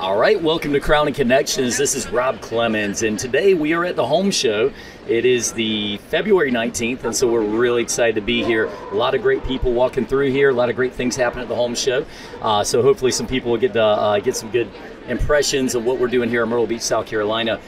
All right, welcome to Crown and Connections. This is Rob Clemens, and today we are at the home show. It is the February 19th, and so we're really excited to be here. A lot of great people walking through here, a lot of great things happen at the home show. So hopefully some people will get to get some good impressions of what we're doing here in Myrtle Beach, South Carolina.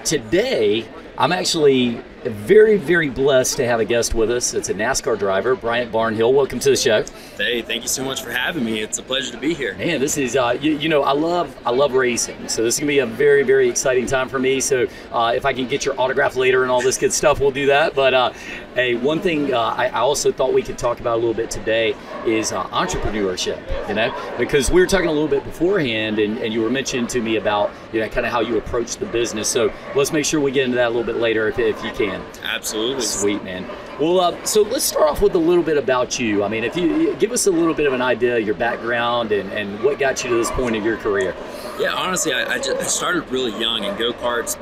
Today, I'm actually very, very blessed to have a guest with us. It's a NASCAR driver, Bryan Barnhill. Welcome to the show. Hey, thank you so much for having me. It's a pleasure to be here. Man, this is, you know, I love racing. So this is going to be a very, very exciting time for me. So if I can get your autograph later and all this good stuff, we'll do that. But hey, one thing I also thought we could talk about a little bit today is entrepreneurship, you know, because we were talking a little bit beforehand and you were mentioning to me about, you know, kind of how you approach the business. So let's make sure we get into that a little bit later if you can. Absolutely. Sweet, man. Well, so let's start off with a little bit about you. I mean, if you give us a little bit of an idea of your background and what got you to this point of your career. Yeah, honestly, I started really young in go-karts,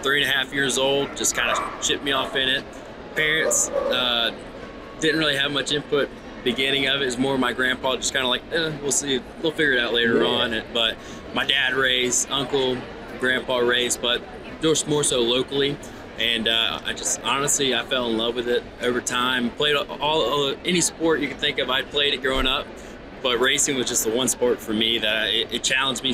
3.5 years old, just kind of shipped me off in it. Parents didn't really have much input. Beginning of it is more my grandpa, just kind of like, we'll see, we'll figure it out later on. But my dad raced, uncle, grandpa raced, but just more so locally. And I just honestly, I fell in love with it over time. Played any sport you could think of. I played it growing up, but racing was just the one sport for me that it challenged me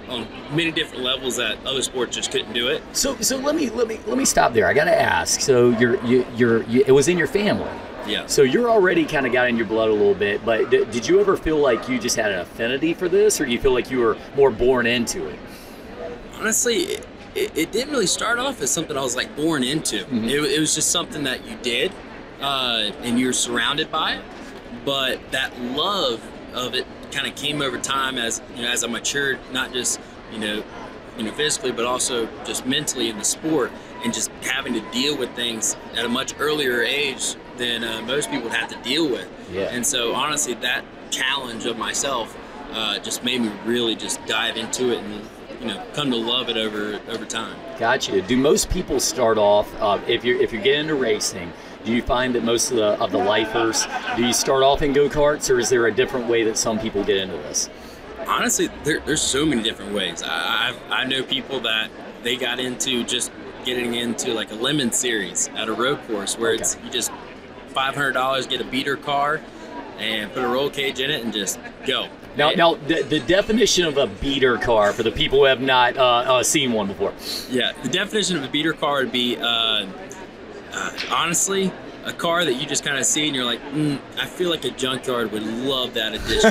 on many different levels that other sports just couldn't do it. So let me stop there. I got to ask. So it was in your family. Yeah. So you're already kind of got in your blood a little bit, but did you ever feel like you just had an affinity for this, or do you feel like you were more born into it? Honestly, it didn't really start off as something I was like born into. Mm-hmm. It was just something that you did, and you're surrounded by it. But that love of it kind of came over time as I matured, not just physically, but also just mentally in the sport, and just having to deal with things at a much earlier age than most people would have to deal with. Yeah. And so honestly, that challenge of myself just made me really just dive into it and come to love it over time. Gotcha. Do most people start off if you get into racing? Do you find that most of the lifers, do you start off in go-karts, or is there a different way that some people get into this? Honestly, there's so many different ways. I know people that they got into just getting into like a lemon series at a road course where it's you just $500, get a beater car and put a roll cage in it and just go. Now the definition of a beater car for the people who have not seen one before. Yeah, the definition of a beater car would be honestly a car that you just kind of see and you're like, I feel like a junkyard would love that addition.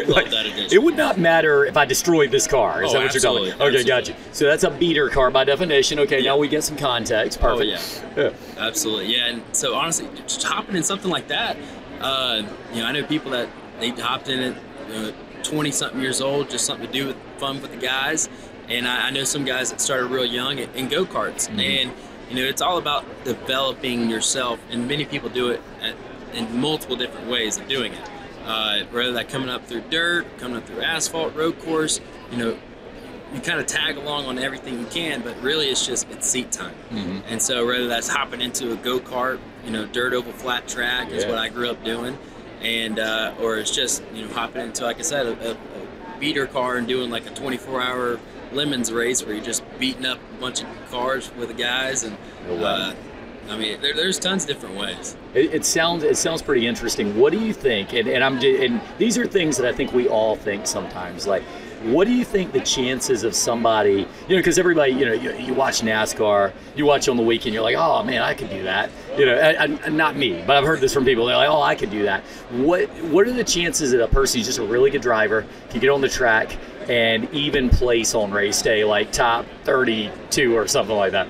Love that addition. It would not matter if I destroyed this car. Is that what you're telling me? Okay, gotcha. So that's a beater car by definition. Okay, now we get some context. Perfect. Oh, yeah. Absolutely. Yeah, and so honestly, just hopping in something like that, I know people that they hopped in it 20-something years old, just something to do with fun with the guys. And I know some guys that started real young in go-karts. Mm-hmm. And it's all about developing yourself, and many people do it in multiple different ways of doing it. Whether that coming up through dirt, coming up through asphalt, road course, you kind of tag along on everything you can, but really it's seat time. Mm-hmm. And so whether that's hopping into a go-kart, dirt oval flat track is what I grew up doing, and or it's just hopping into, like I said, a beater car and doing like a 24-hour lemons race where you're just beating up a bunch of cars with the guys, and I mean, there's tons of different ways. It sounds pretty interesting. What do you think? And these are things that I think we all think sometimes. Like, what do you think the chances of somebody, because everybody, you watch NASCAR, you watch on the weekend, you're like, oh man, I could do that. Not me, but I've heard this from people. They're like, oh, I could do that. What are the chances that a person who's just a really good driver can get on the track and even place on race day, like top 32 or something like that?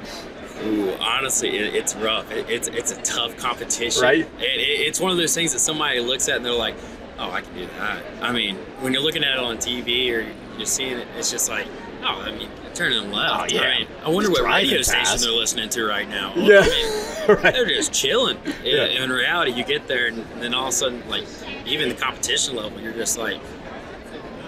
Ooh, honestly, it's rough. It's a tough competition. Right? It's one of those things that somebody looks at and they're like, oh, I can do that. I mean, when you're looking at it on TV or you're seeing it, it's just like, oh, I mean, turning them left. Oh, yeah. I mean, I wonder what radio station they're listening to right now. Yeah. I mean, they're just chilling. Yeah. In reality, you get there and then all of a sudden, like, even the competition level, you're just like,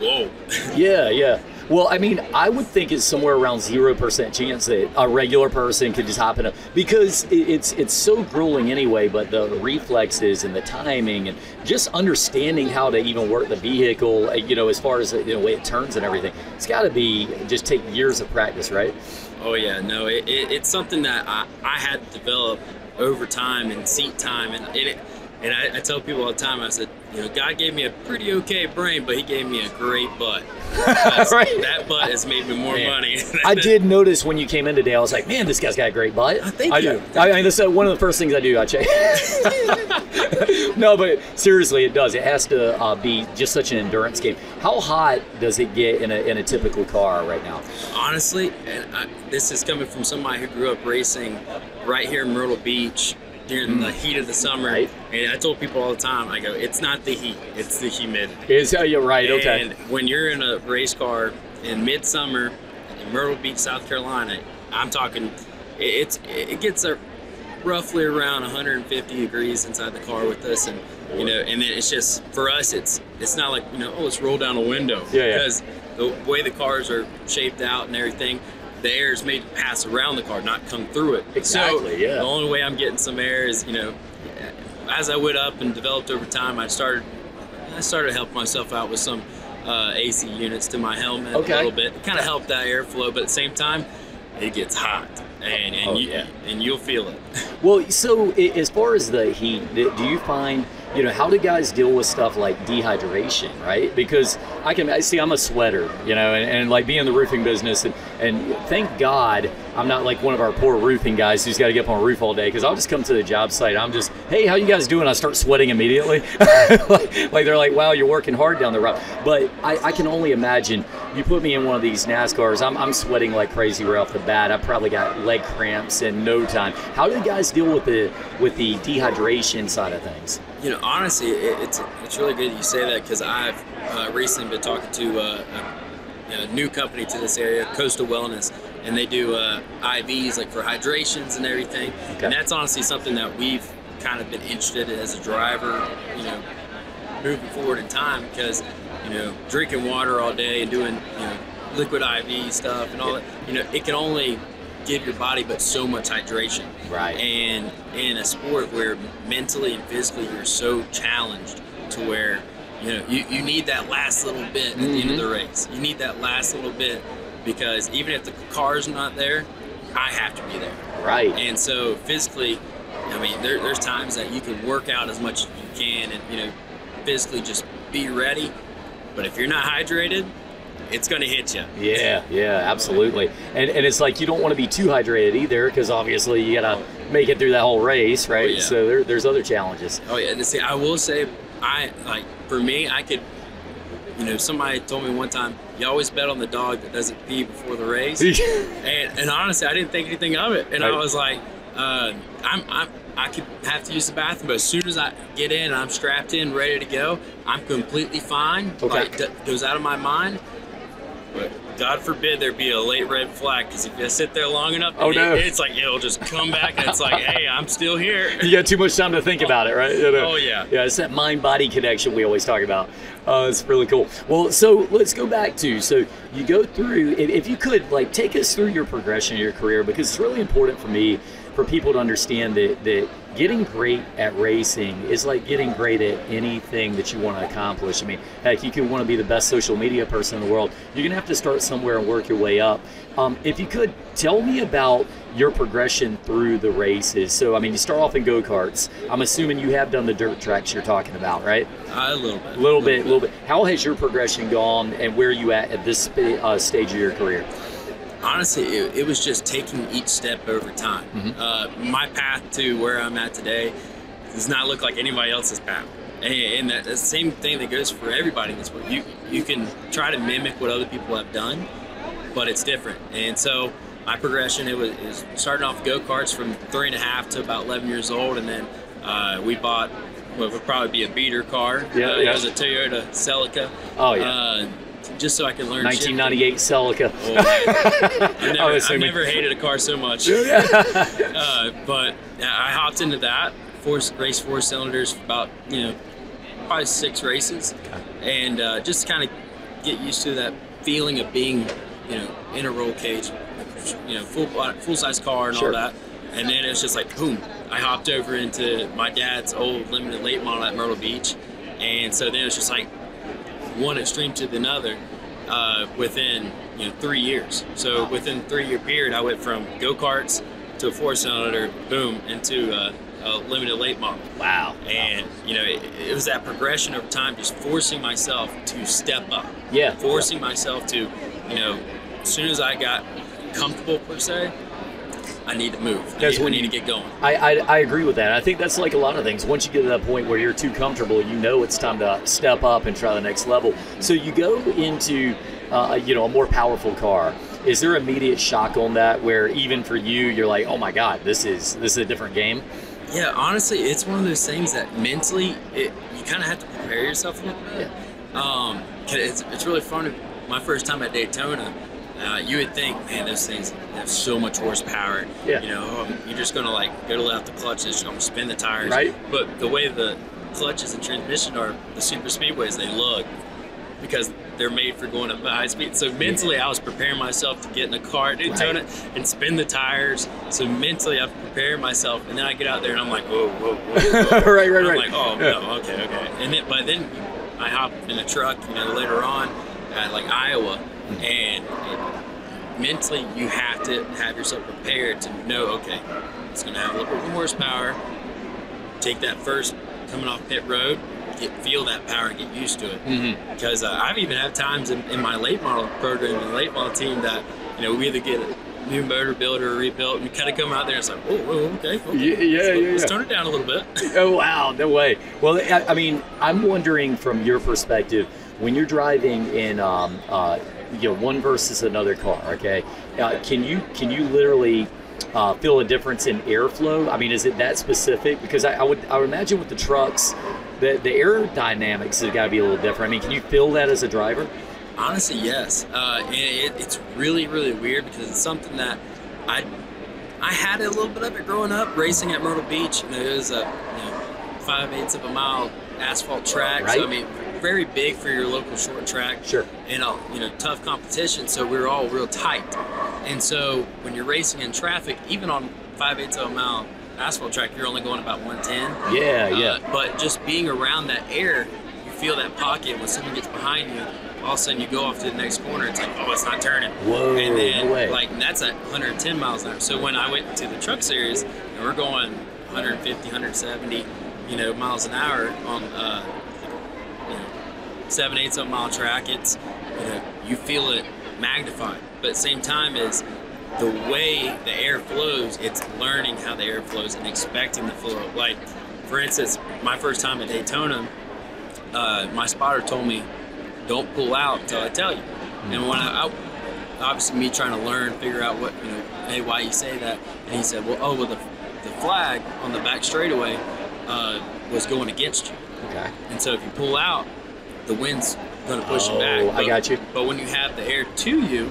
whoa. Yeah. Well, I mean, I would think it's somewhere around 0% chance that a regular person could just hop in because it's so grueling anyway. But the reflexes and the timing and just understanding how to even work the vehicle, as far as the way it turns and everything, it's got to be just take years of practice, right? Oh yeah, no, it's something that I had to develop over time and seat time, and I tell people all the time, I said, God gave me a pretty okay brain, but he gave me a great butt. Right. That butt has made me more money. I did notice when you came in today, I was like, man, this guy's got a great butt. Thank you. I mean, this is one of the first things I do. I check. No, but seriously, it does. It has to be just such an endurance game. How hot does it get in a typical car right now? Honestly, this is coming from somebody who grew up racing right here in Myrtle Beach during the heat of the summer. Right. And I told people all the time, I go, it's not the heat, it's the humidity. You're right, okay. And when you're in a race car in midsummer in Myrtle Beach, South Carolina, I'm talking, it gets roughly around 150 degrees inside the car with us, and and then it's just, for us, it's not like, let's roll down a window. Yeah. Because the way the cars are shaped out and everything, the air is made to pass around the car, not come through it. Exactly, so yeah. The only way I'm getting some air is, as I went up and developed over time, I started to help myself out with some AC units to my helmet a little bit. It kind of helped that airflow, but at the same time, it gets hot, and you'll feel it. Well, so as far as the heat, do you find, how do guys deal with stuff like dehydration, right? Because I'm a sweater, and like being in the roofing business, and thank God I'm not like one of our poor roofing guys who's got to get up on a roof all day, because I'll just come to the job site, I'm just, hey, how you guys doing? I start sweating immediately. like they're like, wow, you're working hard down the road. But I can only imagine, you put me in one of these NASCARs, I'm sweating like crazy right off the bat. I probably got leg cramps in no time. How do the guys deal with the dehydration side of things? Honestly, it's really good that you say that, because I've recently been talking to a new company to this area, Coastal Wellness, and they do IVs like for hydrations and everything. Okay. And that's honestly something that we've kind of been interested in as a driver, moving forward in time, because drinking water all day and doing liquid IV stuff and all that, it can only give your body but so much hydration. Right. And in a sport where mentally and physically you're so challenged to where you need that last little bit at the end of the race. You need that last little bit, because even if the car's not there, I have to be there. Right. And so physically, there's times that you can work out as much as you can and physically just be ready. But if you're not hydrated, it's going to hit you. Yeah, absolutely. And it's like you don't want to be too hydrated either, because obviously you got to make it through that whole race, right? Oh, yeah. So there's other challenges. Oh yeah, and see, I will say, for me, I could, somebody told me one time, you always bet on the dog that doesn't pee before the race. and honestly, I didn't think anything of it. And right. I was like, I could have to use the bathroom, but as soon as I get in and I'm strapped in, ready to go, I'm completely fine. Okay. Like, that goes out of my mind. But God forbid there be a late red flag, because if you sit there long enough, it's like it'll just come back and it's like, hey, I'm still here. You got too much time to think about it, right? Oh yeah. Yeah, it's that mind-body connection we always talk about. It's really cool. Well, so let's go back to, so you go through, if you could, take us through your progression of your career, because it's really important for me, for people to understand that getting great at racing is like getting great at anything that you want to accomplish. Heck, you can want to be the best social media person in the world. You're going to have to start somewhere and work your way up. If you could, tell me about your progression through the races. So, you start off in go-karts. I'm assuming you have done the dirt tracks you're talking about, right? A little bit. How has your progression gone, and where are you at this stage of your career? Honestly, it was just taking each step over time. Mm-hmm. My path to where I'm at today does not look like anybody else's path. And the same thing that goes for everybody in this sport. You can try to mimic what other people have done, but it's different. And so my progression, is starting off go-karts from 3.5 to about 11 years old, and then we bought what would probably be a beater car. It was a Toyota Celica. Oh, yeah. Just so I can learn 1998 Celica. I've never hated a car so much. But I hopped into that, race 4 cylinders for about, probably 6 races. And just kind of get used to that feeling of being, in a roll cage, full size car and Sure. all that. And then it's just like, boom, I hopped over into my dad's old limited late model at Myrtle Beach. And so then it's just like one extreme to another within 3 years. So within a 3-year period, I went from go-karts to a 4-cylinder, boom, into a limited late model. Wow. And it was that progression over time, just forcing myself to step up. Yeah. Forcing myself to, as soon as I got comfortable per se, I need to move. I need to get going. I agree with that. I think that's like a lot of things. Once you get to that point where you're too comfortable, it's time to step up and try the next level. So you go into a more powerful car. Is there immediate shock on that where even for you, you're like, oh my God, this is a different game? Yeah, honestly, it's one of those things that mentally, you kind of have to prepare yourself a little bit. Yeah. It's really fun. My first time at Daytona, you would think, man, those things have so much horsepower. Yeah. You're just going to go to let out the clutches, you're going to spin the tires. Right. But the way the clutches and transmission are, the super speedways, they look, because they're made for going up at high speed. So mentally, I was preparing myself to get in a car at Daytona and spin the tires. So mentally, I'm preparing myself, and then I get out there and I'm like, whoa, whoa, whoa. Right. I'm like, oh no, okay. And then I hop in a truck, later on at Iowa, and mentally you have to have yourself prepared to know, okay, it's going to have a little bit more horsepower. Take that first coming off pit road. Feel that power and get used to it. Mm-hmm. Because I've even had times in my late model program, in the late model team, that we either get a new motor built or rebuilt, and we kind of come out there and it's like, whoa, okay. Let's tone it down a little bit. Oh wow, no way. Well, I mean, I'm wondering from your perspective, when you're driving in one versus another car, okay, can you literally feel a difference in airflow? I mean, is it that specific? Because I would imagine with the trucks, the aerodynamics have got to be a little different. I mean, can you feel that as a driver? Honestly, yes. And it's really, really weird because it's something that I had a little bit of it growing up, racing at Myrtle Beach. It was a 5/8 of a mile asphalt track. Right. So, I mean, very big for your local short track. Sure. And, tough competition. So we were all real tight. And so when you're racing in traffic, even on 5/8 of a mile asphalt track, you're only going about 110. Yeah. But just being around that air, you feel that pocket. When someone gets behind you, all of a sudden you go off to the next corner. It's like, oh, it's not turning. Whoa, and then, no way. and that's at 110 miles an hour. So when I went to the truck series, we're going 150, 170, miles an hour on 7/8 of a mile track. It's, you feel it magnified. But at the same time is the way the air flows, it's learning how the air flows and expecting the flow. Like, for instance, my first time at Daytona, my spotter told me, don't pull out until I tell you. And when I obviously me trying to learn, figure out what, hey, why you say that? And he said, well, the flag on the back straightaway was going against you. Okay. And so if you pull out, the wind's going to push you back. I got you. But when you have the air to you,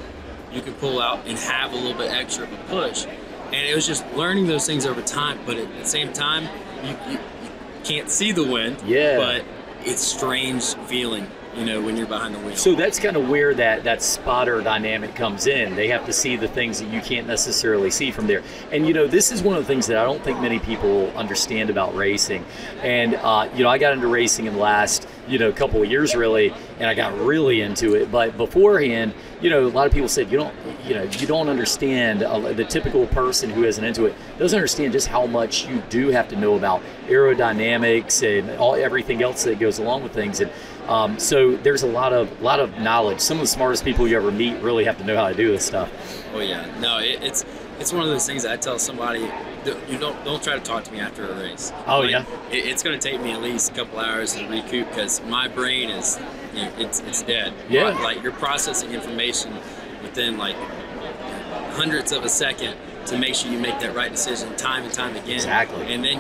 you can pull out and have a little bit extra of a push. And it was just learning those things over time, but at the same time, you can't see the wind, but it's strange feeling, when you're behind the wheel. So that's kind of where that spotter dynamic comes in. They have to see the things that you can't necessarily see from there. And, this is one of the things that I don't think many people understand about racing. And, I got into racing in the last, couple of years really, and I got really into it. But beforehand, a lot of people said, you don't understand, the typical person who isn't into it doesn't understand just how much you do have to know about aerodynamics and everything else that goes along with things. And so there's a lot of knowledge. Some of the smartest people you ever meet really have to know how to do this stuff. Oh yeah, no, it's one of those things that I tell somebody, you don't try to talk to me after a race. Oh yeah, it's going to take me at least a couple hours to recoup because my brain is, it's dead. Yeah, like you're processing information within hundredths of a second to make sure you make that right decision time and time again. Exactly. And then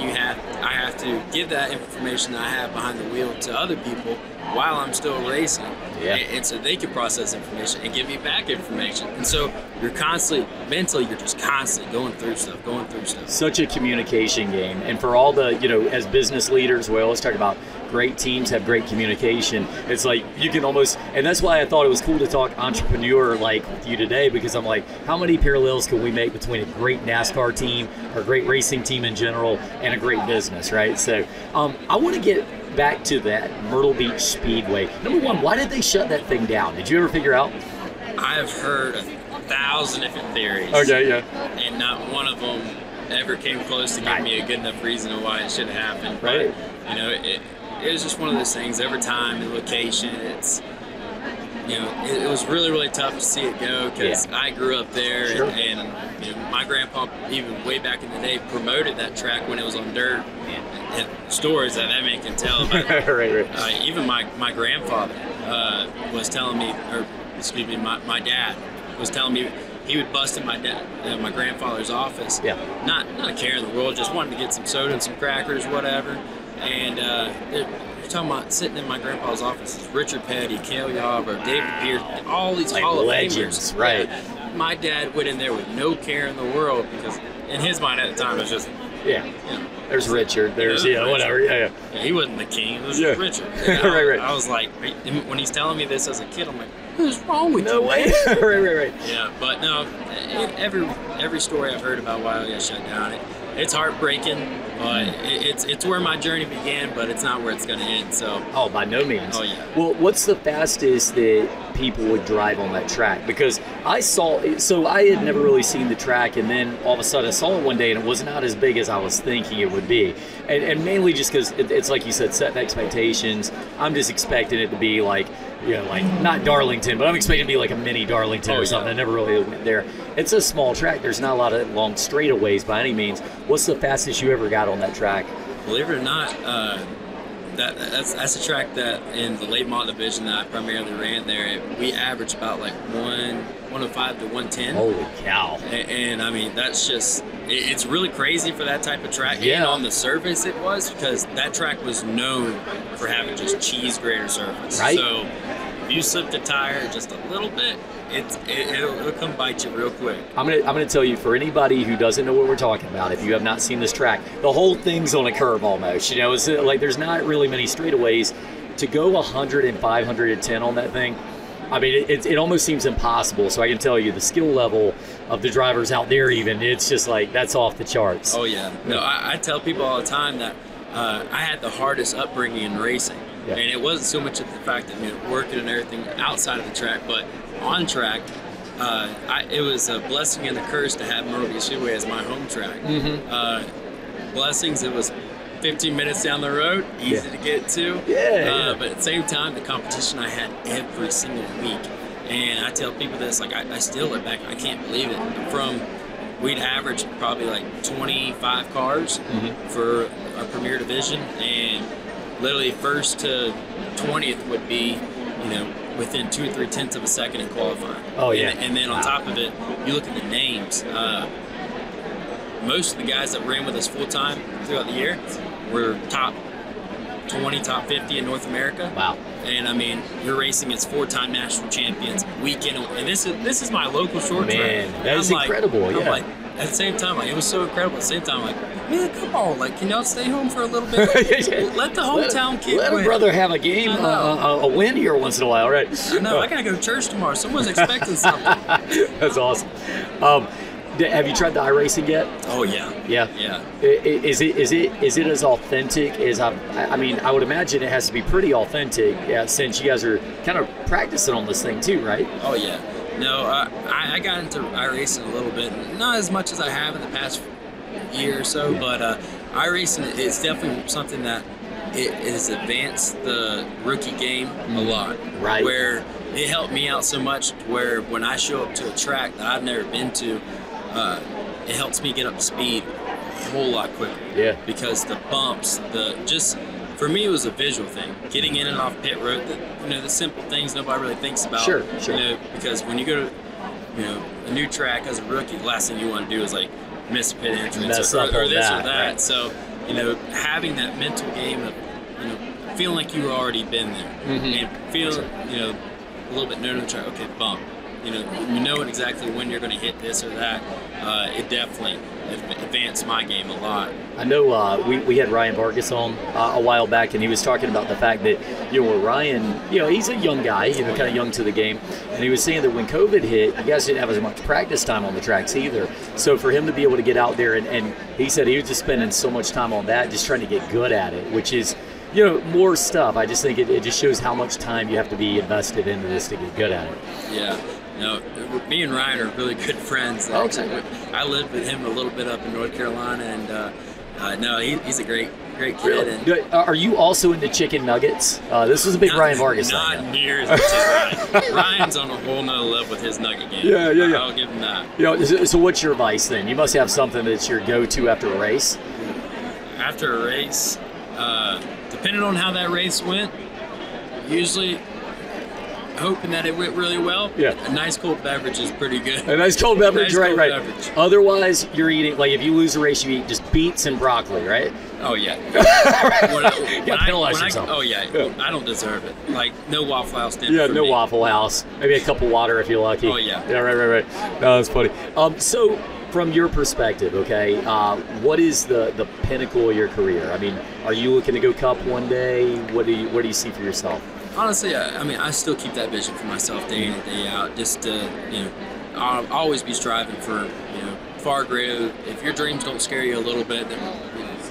I have to give that information that I have behind the wheel to other people while I'm still racing. Yeah. And so they can process information and give me back information. And so you're constantly, mentally, you're just constantly going through stuff. Such a communication game. And for all the, as business leaders, we always talk about great teams have great communication. It's like you can almost, and that's why I thought it was cool to talk entrepreneur like with you today, because I'm like, how many parallels can we make between a great NASCAR team or a great racing team in general and a great business, right? So I want to get back to that Myrtle Beach Speedway. Number one, why did they shut that thing down? Did you ever figure out? I've heard 1,000 different theories. Okay, yeah. And not one of them ever came close to giving me a good enough reason of why it should have happened. Right. But, it was just one of those things. Every time, the location, it's, it was really, really tough to see it go because I grew up there, Sure. and my grandpa, even way back in the day, promoted that track when it was on dirt. And stories that man can tell about it. right. Even my grandfather was telling me, my dad was telling me he would bust in my grandfather's office. Yeah. Not a care in the world, just wanted to get some soda and some crackers, whatever. And you're talking about sitting in my grandpa's office. It's Richard Petty, Cale Yarborough, David Pierce, all these Hall of legends, Famers. right? My dad went in there with no care in the world because in his mind at the time it was just There's Richard. There's Richard. whatever. Yeah. He wasn't the king. It was Richard. right. I was like, when he's telling me this as a kid, I'm like, what's wrong with you? No way. right. Yeah, but no, every story I've heard about why it got shut down, it's heartbreaking. But it's where my journey began, but it's not where it's going to end. So. Oh, by no means. Oh yeah. Well, what's the fastest that people would drive on that track? Because I had never really seen the track, and then all of a sudden I saw it one day, and it was not as big as I was thinking it would be. And mainly just because it's like you said, setting expectations. I'm just expecting it to be like not Darlington, but I'm expecting it to be like a mini Darlington or something. I never really went there. It's a small track. There's not a lot of long straightaways by any means. What's the fastest you ever got on that track? Believe it or not, that's a track that in the late model division that I primarily ran there, we averaged about like 105 to 110. Holy cow. And I mean, that's just, it's really crazy for that type of track. Yeah. And on the surface it was, because that track was known for having just cheese grater surface. Right. So if you slipped a tire just a little bit, it'll come bite you real quick. I'm gonna tell you, for anybody who doesn't know what we're talking about, if you have not seen this track, the whole thing's on a curve almost. It's like there's not really many straightaways. To go 100 and 510 on that thing, I mean, it almost seems impossible. So I can tell you, the skill level of the drivers out there, even, it's just like, that's off the charts. Oh yeah. No, I tell people all the time that I had the hardest upbringing in racing. Yeah. And it wasn't so much of the fact that working and everything outside of the track, but on track, it was a blessing and a curse to have Myrtle Beach Speedway as my home track. Mm-hmm. Blessings, it was 15 minutes down the road, easy to get to. But at the same time, the competition I had every single week. And I tell people this, like I still look back, I can't believe it. We'd average probably like 25 cars for our premier division, and literally first to 20th would be, within 2 or 3 tenths of a second in qualifying. Oh yeah. And then on top of it, you look at the names. Most of the guys that ran with us full time throughout the year were top 20, top 50 in North America. Wow. And I mean, you're racing as 4-time national champions week in, and this is my local short track. Man, that is incredible. I'm like, at the same time, like, it was so incredible. At the same time, like, man, come on, like, can y'all stay home for a little bit? Let the hometown kid let win. a brother have a game, a win here once in a while, right? I know. I gotta go to church tomorrow. Someone's expecting something. That's awesome. Have you tried the iRacing yet? Oh yeah. Yeah. Is it as authentic as I mean, I would imagine it has to be pretty authentic, since you guys are kind of practicing on this thing too, right? Oh yeah. No, I got into iRacing a little bit, not as much as I have in the past year or so, but iRacing is definitely something that it has advanced the rookie game a lot. Right. Where it helped me out so much where when I show up to a track that I've never been to, it helps me get up to speed a whole lot quicker. Yeah. Because the bumps, for me, it was a visual thing. Getting in and off pit road, the simple things nobody really thinks about. Sure. Because when you go to, a new track as a rookie, the last thing you want to do is like miss a pit entrance or this or that. Right. So, having that mental game of feeling like you already been there, and feeling a little bit nervous. Okay, bump. You know exactly when you're going to hit this or that. It definitely advanced my game a lot. I know we had Ryan Vargas on a while back, and he was talking about the fact that Ryan, he's a young guy, kind of young to the game, and he was saying that when COVID hit, you guys didn't have as much practice time on the tracks either. So for him to be able to get out there, and he said he was just spending so much time on that, just trying to get good at it, which is more stuff. I just think it just shows how much time you have to be invested into this to get good at it. Yeah. No, me and Ryan are really good friends. Okay. I lived with him a little bit up in North Carolina, and no, he's a great kid. Really? And are you also into chicken nuggets? This was a big Ryan Vargas thing. Not near as much as Ryan. Ryan's on a whole nother level with his nugget game. Yeah. I'll give him that. So what's your advice then? You must have something that's your go-to after a race. After a race, depending on how that race went, usually hoping that it went really well. Yeah. A nice cold beverage is pretty good. A nice cold beverage, right. Beverage. Otherwise, you're eating, like if you lose a race, you eat just beets and broccoli, right? Oh, yeah. Penalize yourself. Oh, yeah. I don't deserve it. Like, no Waffle House dinner. Yeah, for no me. Waffle House. Maybe a cup of water if you're lucky. Oh, yeah. Yeah, right. No, that's funny. So, from your perspective, okay, what is the pinnacle of your career? I mean, are you looking to go Cup one day? What do you see for yourself? Honestly, I still keep that vision for myself day in and day out. Just to, I'll always be striving for, far greater. If your dreams don't scare you a little bit, then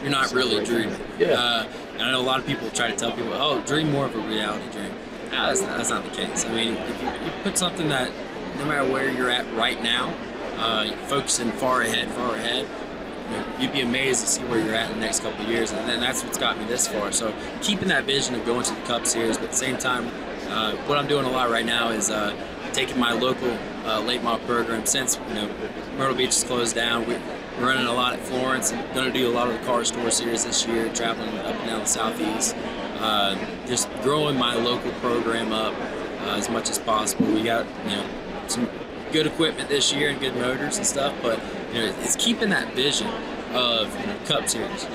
you're not really dreaming. Yeah. I know a lot of people try to tell people, oh, dream more of a reality dream. That's not the case. I mean, if you put something that, no matter where you're at right now, focusing far ahead, you'd be amazed to see where you're at in the next couple of years, and then that's what's got me this far. So keeping that vision of going to the Cup Series, but at the same time, what I'm doing a lot right now is taking my local late model program. Since Myrtle Beach is closed down, we're running a lot at Florence, and going to do a lot of the car store series this year, traveling up and down the southeast, just growing my local program up as much as possible. We got some good equipment this year and good motors and stuff, but it's keeping that vision of Cup Series,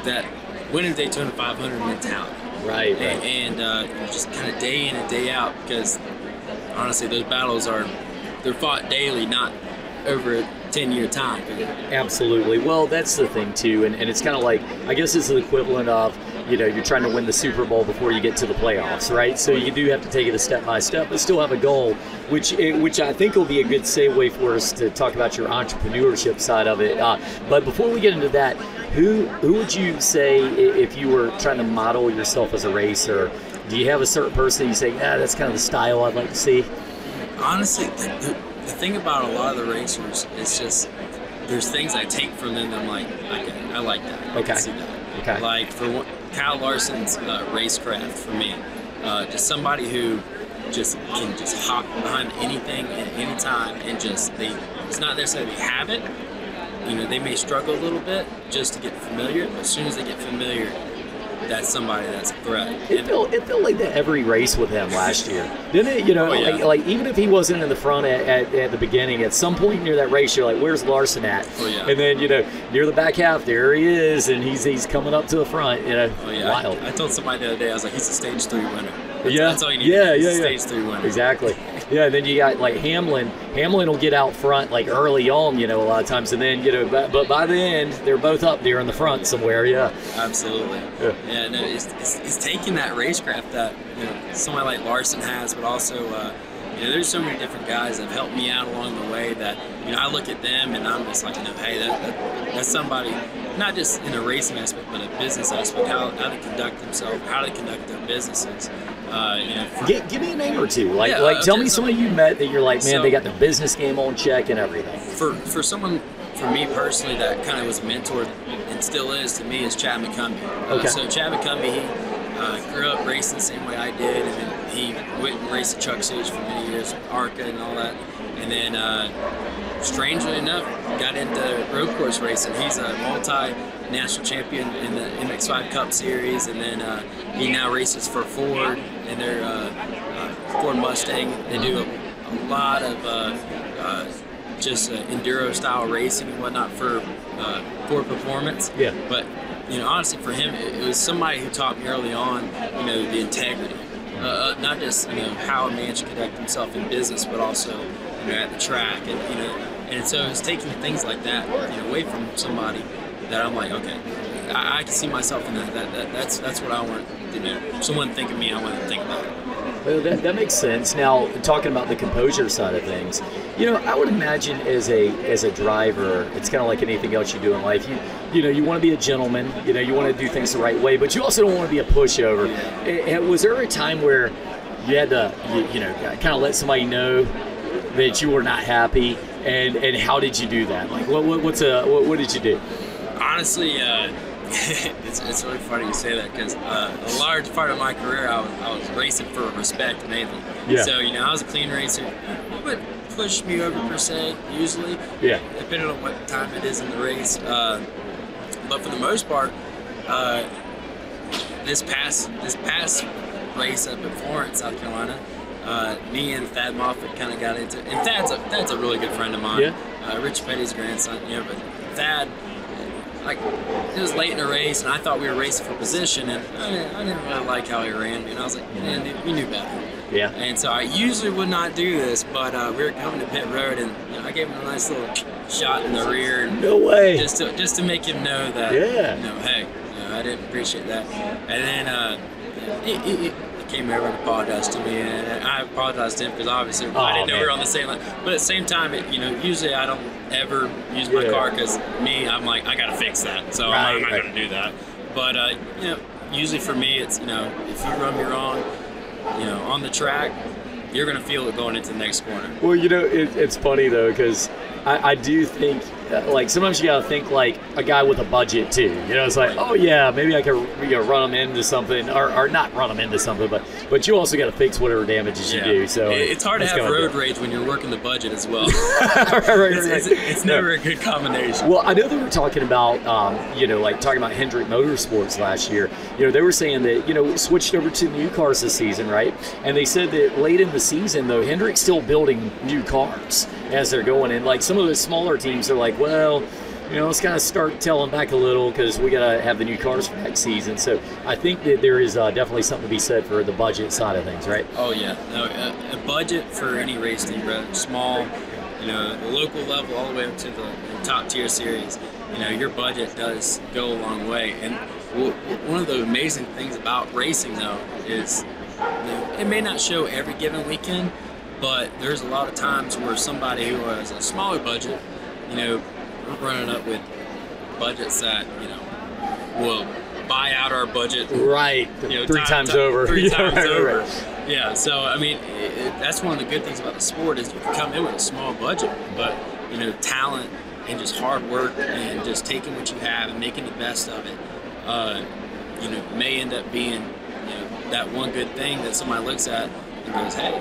that winning Daytona 500 mentality, Right. and just kind of day in and day out, because honestly those battles they're fought daily, not over a 10-year time. Absolutely. Well, that's the thing too, and it's kind of like, I guess it's the equivalent of, you're trying to win the Super Bowl before you get to the playoffs, right? So you do have to take it a step by step, but still have a goal, which I think will be a good segue for us to talk about your entrepreneurship side of it. But before we get into that, who would you say, if you were trying to model yourself as a racer, do you have a certain person you say, that's kind of the style I'd like to see? Honestly, the thing about a lot of the racers is just there's things I take from them that I'm like, okay, I like that. I can see that. Okay. Like for one, Kyle Larson's racecraft for me, just somebody who just can just hop behind anything at any time, and it's not necessarily they have it. They may struggle a little bit just to get familiar, but as soon as they get familiar, that's somebody that's a threat. It felt like that every race with him last year, didn't it? Oh, yeah. like even if he wasn't in the front at the beginning, at some point near that race, you're like, where's Larson at? Oh, yeah. And then near the back half, there he is, and he's coming up to the front. Oh, yeah. Wild. I told somebody the other day, I was like, he's a stage 3 winner. That's all you need. Yeah, He's a stage 3 winner. Exactly. Yeah, and then you got like Hamlin. Hamlin will get out front like early on, a lot of times, and then but by the end they're both up there in the front somewhere. Yeah. Absolutely. Yeah. No, it's taking that racecraft that somebody like Larson has, but also there's so many different guys that have helped me out along the way that I look at them and I'm just like, hey, that's somebody, not just in a racing aspect but a business aspect, how they conduct themselves, how they conduct their businesses. Give me a name or two. Tell me somebody you met that you're like, man, they got their business game on check and everything. For someone, for me personally, that kind of was a mentor and still is to me, is Chad McCumbee. Okay. So Chad McCumbee, he grew up racing the same way I did, and then he went and raced the truck series for many years, ARCA and all that, and then strangely enough, got into road course racing. He's a multi-national champion in the MX-5 Cup Series, and then he now races for Ford and their Ford Mustang. They do a lot of just enduro style racing and whatnot for Ford Performance. Yeah. But honestly for him, it was somebody who taught me early on, the integrity. Not just how a man should conduct himself in business, but also at the track, and so it's taking things like that away from somebody that I'm like, okay, I can see myself in that. That's what I want to do. Someone think of me, I want to think about it. Well, that makes sense. Now, talking about the composure side of things, I would imagine as a driver, it's kind of like anything else you do in life. You want to be a gentleman. You want to do things the right way, but you also don't want to be a pushover. Was there a time where you had to, kind of let somebody know that you were not happy, and how did you do that? Like, what did you do? Honestly, it's really funny you say that, because a large part of my career I was racing for respect mainly. Yeah. So I was a clean racer. It would push me over per se usually. Yeah. Depending on what time it is in the race. But for the most part, this past race up at Florence, South Carolina, me and Thad Moffitt kind of got into it. And Thad's a really good friend of mine. Yeah. Rich Petty's grandson. But Thad, like, it was late in the race, and I thought we were racing for position, and I didn't really like how he ran, and I was like, man, dude, we knew better. Yeah. And so I usually would not do this, but we were coming to pit road, and I gave him a nice little shot in the rear. And no way. Just to make him know that, hey, I didn't appreciate that. And then he came over and apologized to me, and I apologized to him because obviously I didn't know we were on the same line. But at the same time, usually I don't ever use my car because I'm like, I gotta fix that, so I'm not gonna do that. But usually for me, it's if you run me wrong, on the track, you're gonna feel it going into the next corner. Well, it's funny though, because I do think like sometimes you gotta think like a guy with a budget too. It's like, oh yeah, maybe I could run them into something, or not run them into something, but you also gotta fix whatever damages you do. So it's hard to have road rage when you're working the budget as well. right. It's never a good combination. Well, I know they were talking about talking about Hendrick Motorsports last year. They were saying that switched over to new cars this season, right? And they said that late in the season though, Hendrick's still building new cars as they're going, and like some of the smaller teams are like, well, let's kind of start telling back a little because we got to have the new cars for next season. So I think that there is definitely something to be said for the budget side of things, right? Oh yeah, no, a budget for any race team, rather small, the local level all the way up to the top tier series. Your budget does go a long way. And one of the amazing things about racing though is it may not show every given weekend, but there's a lot of times where somebody who has a smaller budget, we're running up with budgets that, will buy out our budget. Right. Three times over. Three times over. Yeah, so, I mean, that's one of the good things about the sport is you can come in with a small budget, but, talent and just hard work and just taking what you have and making the best of it, may end up being, that one good thing that somebody looks at and goes, hey,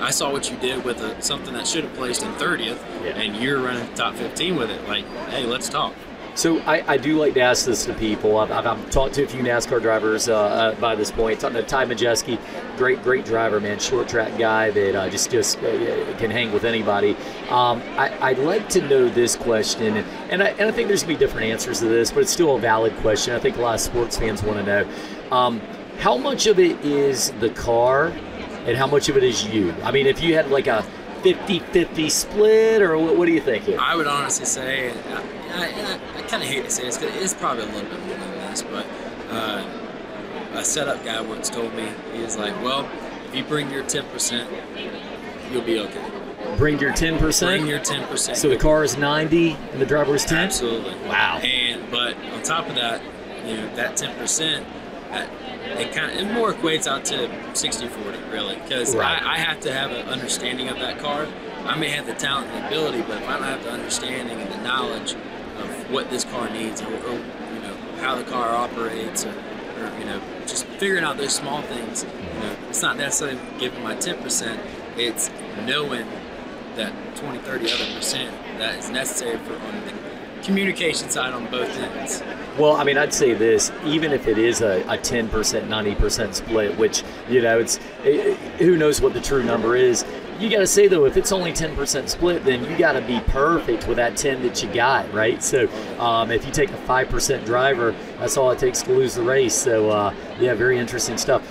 I saw what you did with something that should have placed in 30th, and you're running top 15 with it. Like, hey, let's talk. So I do like to ask this to people. I've talked to a few NASCAR drivers by this point. Talking to Ty Majeski, great driver, man, short track guy that just can hang with anybody. I'd like to know this question, and I think there's going to be different answers to this, but it's still a valid question. I think a lot of sports fans want to know. How much of it is the car and how much of it is you? I mean, if you had like a 50-50 split, or what do you think here? I would honestly say, I kind of hate to say this, because it's probably a little bit more than this, but a setup guy once told me, he was like, well, if you bring your 10%, you'll be okay. Bring your 10%? Bring your 10%. So the car is 90 and the driver is 10? Absolutely. Wow. But on top of that, that 10%, it more equates out to 60-40, really, because I have to have an understanding of that car. I may have the talent and the ability, but if I don't have the understanding and the knowledge of what this car needs, or how the car operates, or just figuring out those small things, it's not necessarily giving my 10%, it's knowing that 20, 30 other percent that is necessary for on the communication side on both ends. Well, I mean, I'd say this, even if it is a 10%, 90% split, which, it's who knows what the true number is, you got to say, though, if it's only 10% split, then you got to be perfect with that 10 that you got, right? So if you take a 5% driver, that's all it takes to lose the race. So, yeah, very interesting stuff.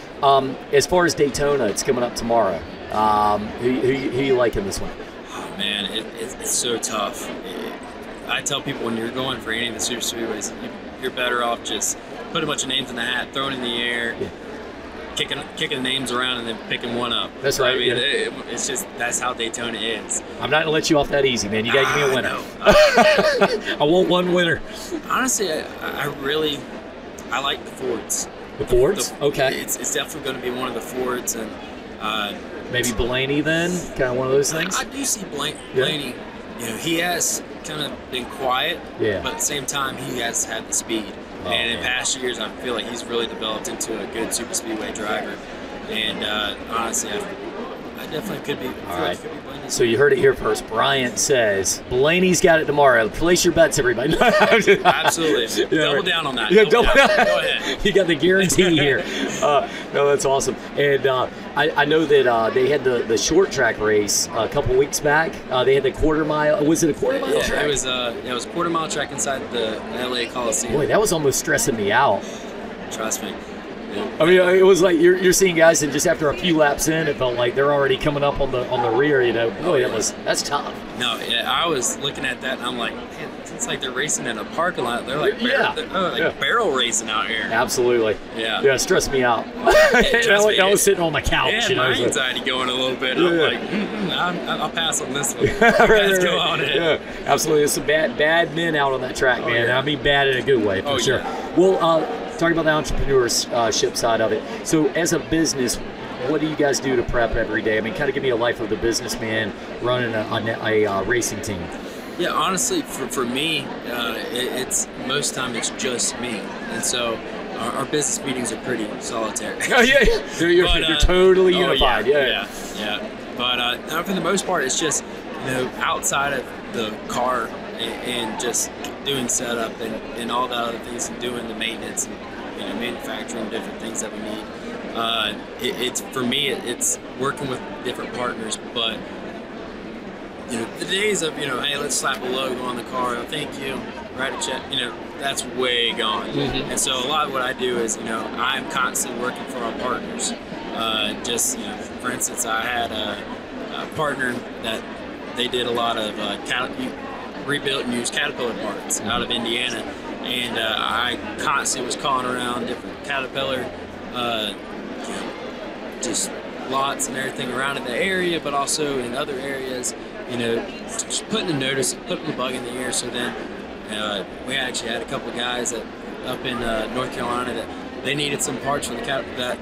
As far as Daytona, it's coming up tomorrow. Who you like in this one? Oh, man, it's so tough. I tell people when you're going for any of the super speedways, you're better off just put a bunch of names in the hat, throw it in the air, kicking names around, and then picking one up. That's right. I mean, it's just that's how Daytona is. I'm not gonna let you off that easy, man. You gotta give me a winner. I want one winner. Honestly, I like the Fords. The Fords? Okay. It's definitely going to be one of the Fords, and maybe Blaney then, kind of one of those things. I do see Blaney. You know, he has kind of been quiet, but at the same time, he has had the speed. And in past years, I feel like he's really developed into a good super speedway driver. And honestly, I definitely could be. All right. So you heard it here first. Bryan says Blaney's got it tomorrow. Place your bets, everybody. Absolutely. Double down on that. Yeah, double down. Go ahead. You got the guarantee here. No, that's awesome. And I know that they had the short track race a couple weeks back. They had the quarter mile. Was it a quarter mile track? It was a quarter mile track inside the LA Coliseum. Boy, that was almost stressing me out. Trust me. I mean, it was like you're seeing guys, and just after a few laps in, it felt like they're already coming up on the rear. You know, boy, that's tough. No, I was looking at that, and I'm like, man, it's like they're racing in a parking lot. They're like, barrel racing out here. Absolutely. Yeah. Yeah, it stressed me out. I was sitting on my couch. Yeah, my anxiety going a little bit. I'm like, I'll pass on this one. Let's go on it. Yeah, absolutely. There's some bad men out on that track, man. I mean, bad in a good way, for sure. Yeah. Well, talking about the entrepreneurship side of it. So, as a business, what do you guys do to prep every day? I mean, kind of give me a life of the businessman running a racing team. Yeah, honestly, for me, it's most time it's just me, and so our business meetings are pretty solitary. Oh yeah, you're totally unified. Yeah. But for the most part, it's just outside of the car and just doing setup and all the other things, and doing the maintenance and manufacturing different things that we need. It's for me, it's working with different partners, but the days of hey, let's slap a logo on the car, thank you, write a check, that's way gone. Mm-hmm. And so a lot of what I do is I'm constantly working for our partners. For instance, I had a partner that they did a lot of rebuilt and used Caterpillar parts out of Indiana, and I constantly was calling around different Caterpillar just lots and everything around in the area, but also in other areas, just putting a notice, putting the bug in the air. So then we actually had a couple guys up in North Carolina that they needed some parts for the Caterpillar that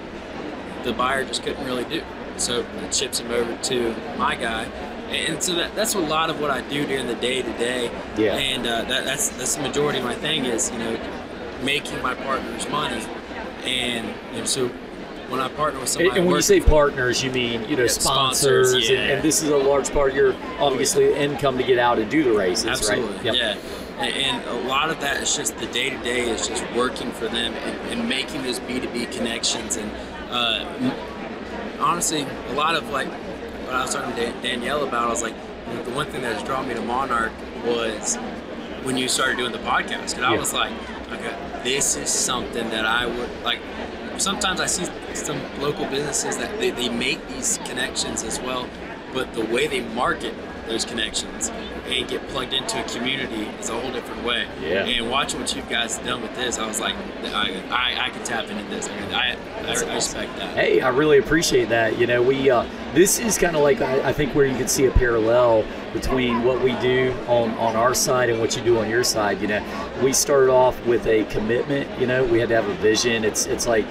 the buyer just couldn't really do. So it ships them over to my guy. And so that's a lot of what I do during the day-to-day. Yeah. And that's the majority of my thing is, making my partners money. And so when I partner with somebody, and when you say partners, you mean sponsors, and this is a large part of your obviously income to get out and do the races. Absolutely. Right? Yep. Yeah. And a lot of that is just the day-to-day is just working for them and making those B2B connections. And honestly, a lot of what I was talking to Danielle about, I was like, the one thing that has drawn me to Monarch was when you started doing the podcast. And I was like, okay, this is something that I would like. Sometimes I see some local businesses that they make these connections as well, but the way they market those connections and get plugged into a community is a whole different way. Yeah. And watching what you guys done with this, I was like, I can tap into this. I respect that. Hey, I really appreciate that. This is kind of like I think where you can see a parallel between what we do on our side and what you do on your side. We started off with a commitment. We had to have a vision. It's like,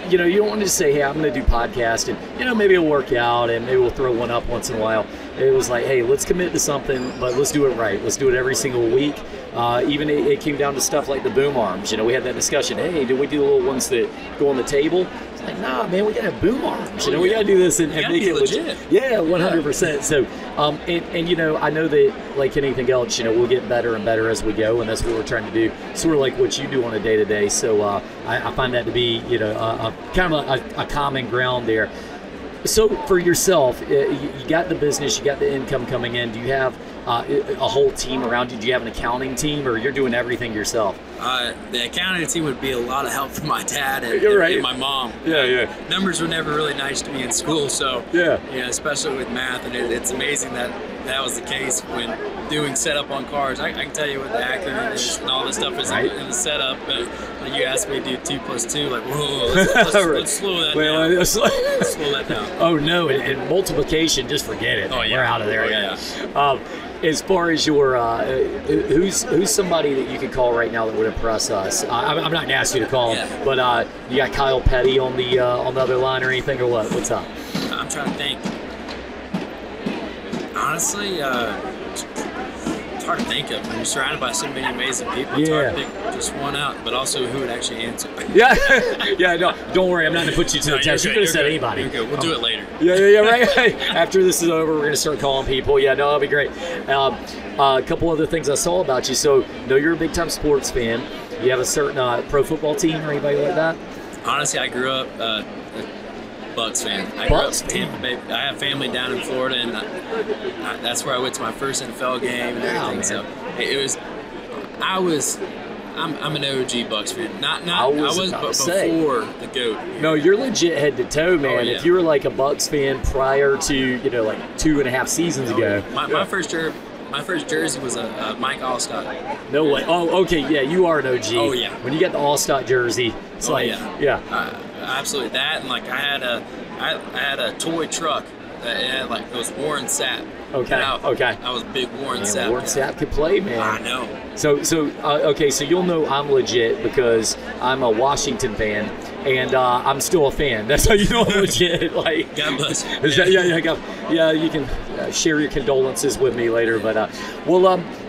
you don't want to just say, hey, I'm going to do podcast and, maybe it'll work out and maybe we'll throw one up once in a while. It was like, hey, let's commit to something, but let's do it right. Let's do it every single week. Even it came down to stuff like the boom arms. We had that discussion. Hey, do we do the little ones that go on the table? It's like, nah, man, we got to have boom arms. We got to do this and make it legit. Yeah, 100%. So, I know that like anything else, we'll get better and better as we go, and that's what we're trying to do. Sort of like what you do on a day-to-day. So I find that to be, a kind of a common ground there. So for yourself, you got the business, you got the income coming in. Do you have a whole team around you? Do you have an accounting team, or you're doing everything yourself? The accounting team would be a lot of help from my dad and, right. and my mom. Yeah. Numbers were never really nice to me in school, so especially with math, and it's amazing that was the case when doing setup on cars. I can tell you what the acronym is and all this stuff is in the setup, but when you asked me to do 2 + 2, like, whoa, let's slow that down. Let's slow that down. Oh, no, and multiplication, just forget it. Oh, yeah. We're out of there. Yeah. As far as your, who's somebody that you could call right now that would impress us? I'm not going to ask you to call him, but you got Kyle Petty on the other line or anything, or what? What's up? I'm trying to think. Honestly, it's hard to think of. When you're surrounded by so many amazing people, it's hard to pick just one out, but also who would actually answer. Yeah, no, don't worry. I'm not going to put you to the test. You could have said anybody. You're good. We'll do it later. Yeah, right. After this is over, we're going to start calling people. Yeah, no, that'll be great. A couple other things I saw about you. So, you're a big-time sports fan. You have a certain pro football team or anybody like that? Honestly, I grew up a Bucks fan. I have family down in Florida, and that's where I went to my first NFL game and everything. So I'm an OG Bucks fan. I was before the GOAT. No, you're legit head to toe, man. Oh, yeah. If you were like a Bucks fan prior to like 2.5 seasons ago. My first jersey was a Mike Allstott. No way. Oh, okay. Yeah, you are an OG. Oh, yeah. When you got the Allstott jersey, it's absolutely that, and like I had a toy truck that had it was Warren Sapp. Okay. I was a big Warren Sapp. Warren Sapp could play, man. I know. So you'll know I'm legit because I'm a Washington fan, and I'm still a fan. That's how you know I'm legit. Like, God bless you. You can share your condolences with me later. But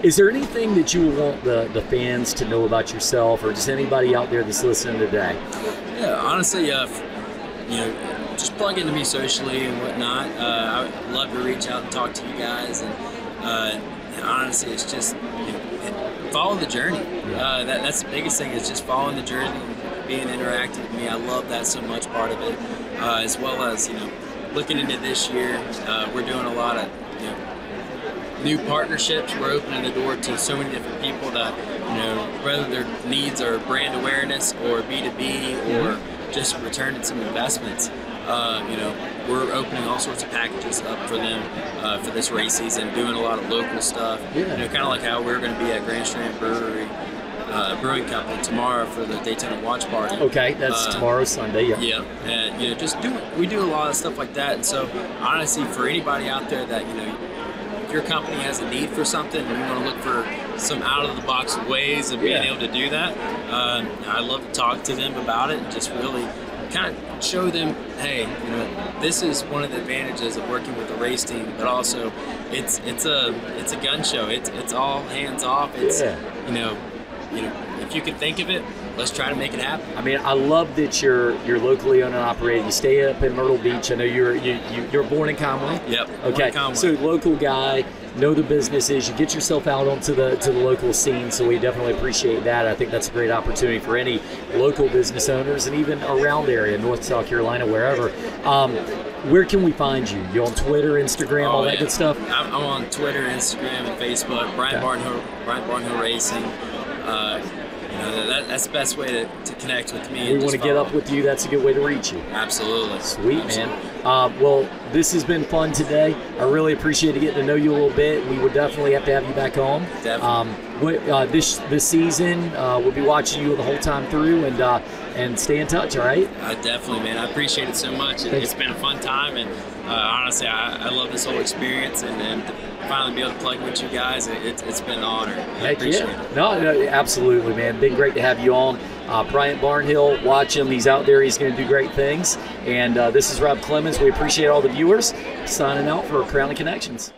is there anything that you want the fans to know about yourself, or just anybody out there that's listening today? Yeah, honestly, just plug into me socially and whatnot. I would love to reach out and talk to you guys, and honestly, it's just follow the journey. That's the biggest thing, is just following the journey and being interactive with me. I love that so much, part of it, as well as looking into this year. We're doing a lot of new partnerships. We're opening the door to so many different people that whether their needs are brand awareness or B2B or just returning some investments. We're opening all sorts of packages up for them for this race season, doing a lot of local stuff. Kind of like how we're going to be at Grand Strand Brewing Company tomorrow for the Daytona Watch Party. Okay, that's tomorrow, Sunday. Yeah. And we do a lot of stuff like that. And so, honestly, for anybody out there that if your company has a need for something and you want to look for some out-of-the-box ways of being able to do that, I'd love to talk to them about it and just really kind of show them, hey, this is one of the advantages of working with a race team, but also it's a gun show. It's all hands off. It's if you can think of it, let's try to make it happen. I mean, I love that you're locally owned and operated. You stay up in Myrtle Beach. I know you're born in Conway. Yep. Okay. Conway. So local guy, know the businesses. You get yourself out onto the local scene. So we definitely appreciate that. I think that's a great opportunity for any local business owners and even around the area, North, South Carolina, wherever. Where can we find you? You on Twitter, Instagram, all that good stuff? I'm on Twitter, Instagram, and Facebook. Bryan Barnhill Racing. That's the best way to connect with me. We want to get up with you. That's a good way to reach you. Absolutely. Sweet, Absolutely. Man. Well, this has been fun today. I really appreciate getting to know you a little bit. We would definitely have to have you back on. Definitely. This season, we'll be watching you the whole time through, and stay in touch, all right? Definitely, man. I appreciate it so much. It's been a fun time, and honestly, I love this whole experience, and to finally be able to plug with you guys, it's been an honor. I appreciate it. No, absolutely, man. Been great to have you on. Bryant Barnhill, watch him. He's out there. He's going to do great things. And this is Rob Clemens. We appreciate all the viewers. Signing out for Crowley Connections.